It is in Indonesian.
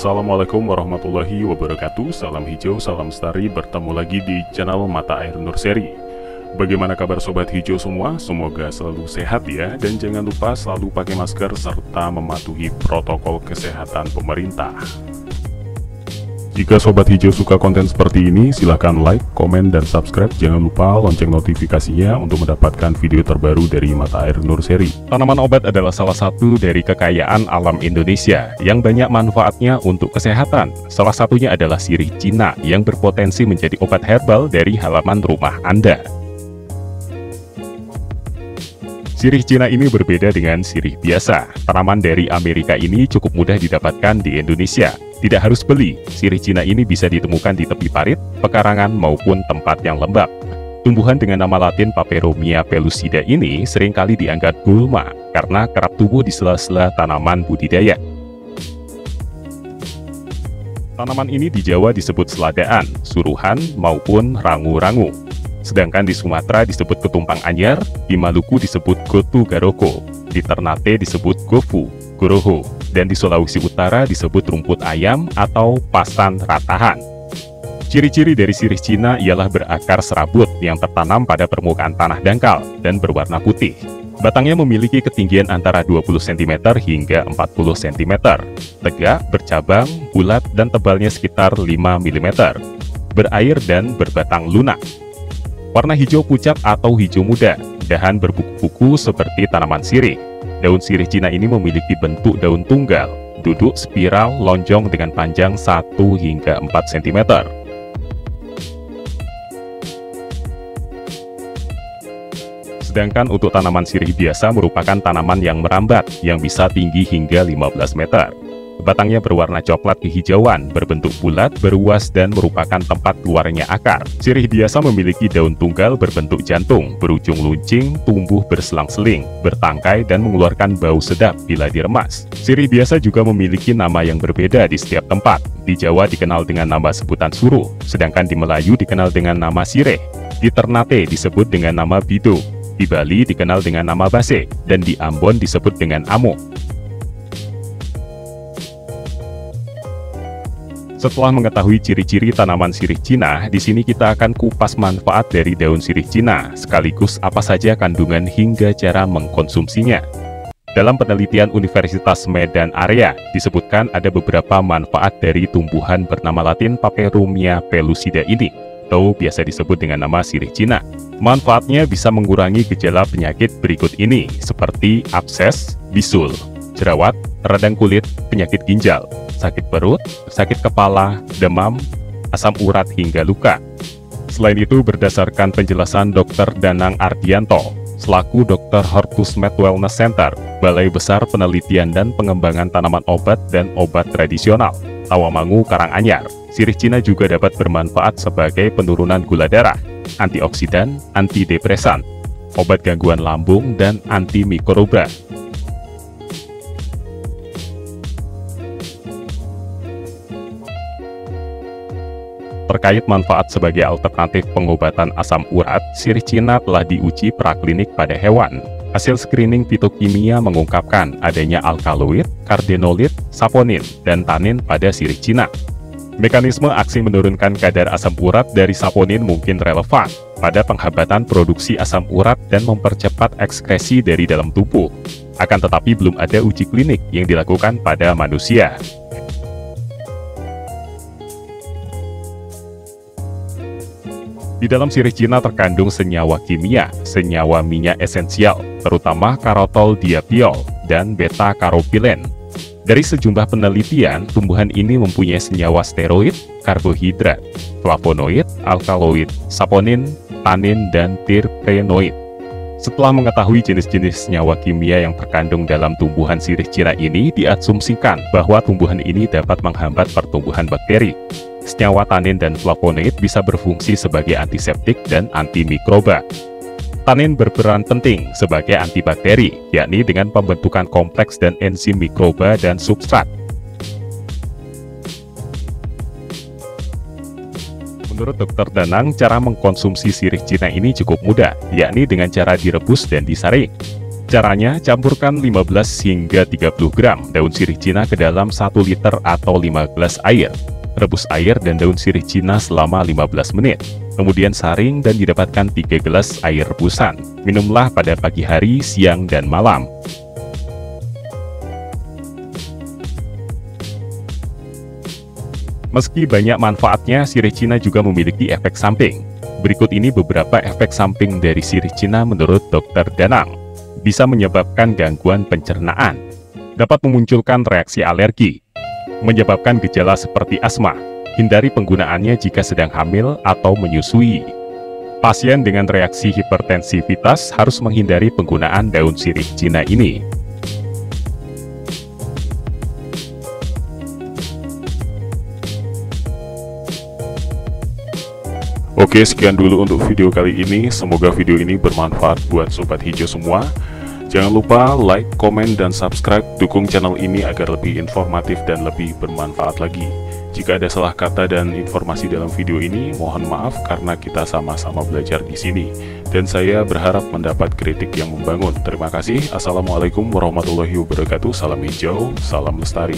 Assalamualaikum warahmatullahi wabarakatuh. Salam hijau, salam lestari. Bertemu lagi di channel Mata Air Nurseri. Bagaimana kabar sobat hijau semua? Semoga selalu sehat ya. Dan jangan lupa selalu pakai masker serta mematuhi protokol kesehatan pemerintah. Jika sobat hijau suka konten seperti ini, silahkan like, komen, dan subscribe. Jangan lupa lonceng notifikasinya untuk mendapatkan video terbaru dari Mata Air Nurseri. Tanaman obat adalah salah satu dari kekayaan alam Indonesia yang banyak manfaatnya untuk kesehatan. Salah satunya adalah sirih Cina yang berpotensi menjadi obat herbal dari halaman rumah Anda. Sirih Cina ini berbeda dengan sirih biasa. Tanaman dari Amerika ini cukup mudah didapatkan di Indonesia. Tidak harus beli, sirih Cina ini bisa ditemukan di tepi parit, pekarangan, maupun tempat yang lembab. Tumbuhan dengan nama latin Peperomia pellucida ini seringkali dianggap gulma karena kerap tumbuh di sela-sela tanaman budidaya. Tanaman ini di Jawa disebut seladaan, suruhan, maupun rangu-rangu. Sedangkan di Sumatera disebut ketumpang anyar, di Maluku disebut gotu garoko, di Ternate disebut gofu, goroho, dan di Sulawesi Utara disebut rumput ayam atau pasan ratahan. Ciri-ciri dari sirih Cina ialah berakar serabut yang tertanam pada permukaan tanah dangkal dan berwarna putih. Batangnya memiliki ketinggian antara 20 cm hingga 40 cm, tegak, bercabang, bulat, dan tebalnya sekitar 5 mm, berair dan berbatang lunak. Warna hijau pucat atau hijau muda, dahan berbuku-buku seperti tanaman sirih. Daun sirih Cina ini memiliki bentuk daun tunggal, duduk spiral lonjong dengan panjang 1 hingga 4 cm. Sedangkan untuk tanaman sirih biasa merupakan tanaman yang merambat, yang bisa tinggi hingga 15 meter. Batangnya berwarna coklat kehijauan, berbentuk bulat, beruas, dan merupakan tempat keluarnya akar. Sirih biasa memiliki daun tunggal berbentuk jantung, berujung luncing, tumbuh berselang-seling, bertangkai, dan mengeluarkan bau sedap bila diremas. Sirih biasa juga memiliki nama yang berbeda di setiap tempat. Di Jawa dikenal dengan nama sebutan suruh, sedangkan di Melayu dikenal dengan nama sireh. Di Ternate disebut dengan nama bido, di Bali dikenal dengan nama base, dan di Ambon disebut dengan amo. Setelah mengetahui ciri-ciri tanaman sirih Cina, di sini kita akan kupas manfaat dari daun sirih Cina, sekaligus apa saja kandungan hingga cara mengkonsumsinya. Dalam penelitian Universitas Medan Area, disebutkan ada beberapa manfaat dari tumbuhan bernama latin Peperomia pellucida ini, atau biasa disebut dengan nama sirih Cina. Manfaatnya bisa mengurangi gejala penyakit berikut ini, seperti abses, bisul, jerawat, radang kulit, penyakit ginjal, sakit perut, sakit kepala, demam, asam urat, hingga luka. Selain itu, berdasarkan penjelasan Dr. Danang Ardianto, selaku Dr. Hortus Med Wellness Center, Balai Besar Penelitian dan Pengembangan Tanaman Obat dan Obat Tradisional, Tawamangu, Karanganyar, sirih Cina juga dapat bermanfaat sebagai penurunan gula darah, antioksidan, antidepresan, obat gangguan lambung, dan antimikroba. Terkait manfaat sebagai alternatif pengobatan asam urat, sirih Cina telah diuji praklinik pada hewan. Hasil screening fitokimia mengungkapkan adanya alkaloid, kardenolid, saponin, dan tanin pada sirih Cina. Mekanisme aksi menurunkan kadar asam urat dari saponin mungkin relevan pada penghambatan produksi asam urat dan mempercepat ekskresi dari dalam tubuh. Akan tetapi belum ada uji klinik yang dilakukan pada manusia. Di dalam sirih Cina terkandung senyawa kimia, senyawa minyak esensial, terutama karotol diapiol dan beta-karopilen. Dari sejumlah penelitian, tumbuhan ini mempunyai senyawa steroid, karbohidrat, flavonoid, alkaloid, saponin, tanin, dan terpenoid. Setelah mengetahui jenis-jenis senyawa kimia yang terkandung dalam tumbuhan sirih Cina ini, diasumsikan bahwa tumbuhan ini dapat menghambat pertumbuhan bakteri. Senyawa tanin dan flavonoid bisa berfungsi sebagai antiseptik dan antimikroba. Tanin berperan penting sebagai antibakteri, yakni dengan pembentukan kompleks dan enzim mikroba dan substrat. Menurut Dr. Danang, cara mengkonsumsi sirih Cina ini cukup mudah, yakni dengan cara direbus dan disaring. Caranya, campurkan 15 hingga 30 gram daun sirih Cina ke dalam 1 liter atau 5 gelas air. Rebus air dan daun sirih Cina selama 15 menit. Kemudian saring dan didapatkan 3 gelas air rebusan. Minumlah pada pagi hari, siang, dan malam. Meski banyak manfaatnya, sirih Cina juga memiliki efek samping. Berikut ini beberapa efek samping dari sirih Cina menurut Dr. Danang. Bisa menyebabkan gangguan pencernaan, dapat memunculkan reaksi alergi, menyebabkan gejala seperti asma. Hindari penggunaannya jika sedang hamil atau menyusui. Pasien dengan reaksi hipertensivitas harus menghindari penggunaan daun sirih Cina ini. Oke, sekian dulu untuk video kali ini. Semoga video ini bermanfaat buat Sobat Hijau semua. Jangan lupa like, komen, dan subscribe. Dukung channel ini agar lebih informatif dan lebih bermanfaat lagi. Jika ada salah kata dan informasi dalam video ini, mohon maaf karena kita sama-sama belajar di sini. Dan saya berharap mendapat kritik yang membangun. Terima kasih. Assalamualaikum warahmatullahi wabarakatuh. Salam hijau, salam lestari.